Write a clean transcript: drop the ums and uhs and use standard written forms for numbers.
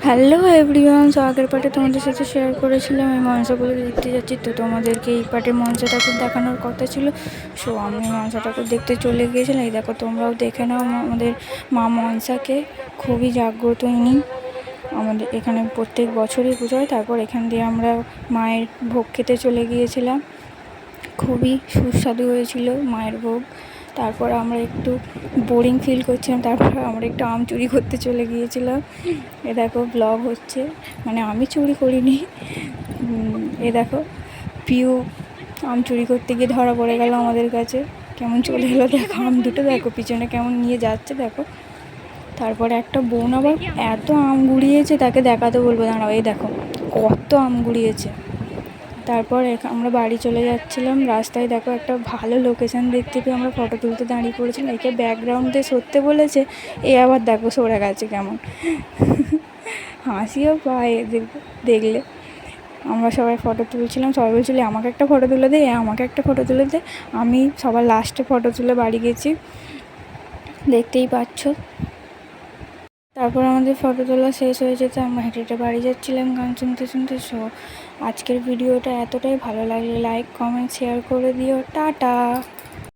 Hello everyone. So আগের পার্টে তোমাদের সাথে শেয়ার করেছিলাম আমি মনসাগুলো দেখতে যাচ্ছি, তো তোমাদেরকে এই পার্টে মনসা ঠাকুর দেখানোর কথা ছিল। সো আমি মনসা ঠাকুর দেখতে চলে গিয়েছিলাম। এই দেখো তোমরাও দেখে নাও আমাদের মা মনসাকে, খুবই জাগ্রত ইনি। আমাদের এখানে প্রত্যেক বছরই পুজো হয়। তারপর এখান দিয়ে আমরা মায়ের ভোগ খেতে চলে গিয়েছিলাম, খুবই সুস্বাদু হয়েছিল মায়ের ভোগ। তারপর আমরা একটু বোরিং ফিল করছিলাম, তারপর আমরা একটু আম চুরি করতে চলে গিয়েছিলাম। এ দেখো ব্লগ হচ্ছে, মানে আমি চুরি করিনি। এ দেখো পিউ আম চুরি করতে গিয়ে ধরা পড়ে গেল আমাদের কাছে, কেমন চলে এলো দেখো, আম দুটো দেখো পিছনে কেমন নিয়ে যাচ্ছে দেখো। তারপরে একটা বোন আবার এত আম গুড়িয়েছে, তাকে দেখাতে বলবো, দাঁড়াও এই দেখো কত আম গুড়িয়েছে। তারপর আমরা বাড়ি চলে যাচ্ছিলাম, রাস্তায় দেখো একটা ভালো লোকেশান দেখতে পেয়ে আমরা ফটো তুলতে দাঁড়িয়ে পড়েছিলাম। একে ব্যাকগ্রাউন্ডে সরতে বলেছে, এ আবার দেখো সরে গেছে কেমন। হাসিও পায় এদের দেখলে। আমরা সবাই ফটো তুলছিলাম, সবাই বলছিল আমাকে একটা ফটো তুলে দে, আমাকে একটা ফটো তুলে দে। আমি সবার লাস্টে ফটো তুলে বাড়ি গেছি, দেখতেই পাচ্ছ। তারপর আমাদের ফটো তোলা শেষ হয়ে যেতে আমরা হেঁটে হেঁটে বাড়ি যাচ্ছিলাম গান শুনতে শুনতে। সো আজকের ভিডিওটা এতটাই ভালো লাগলে লাইক কমেন্ট শেয়ার করে দিও। টাটা।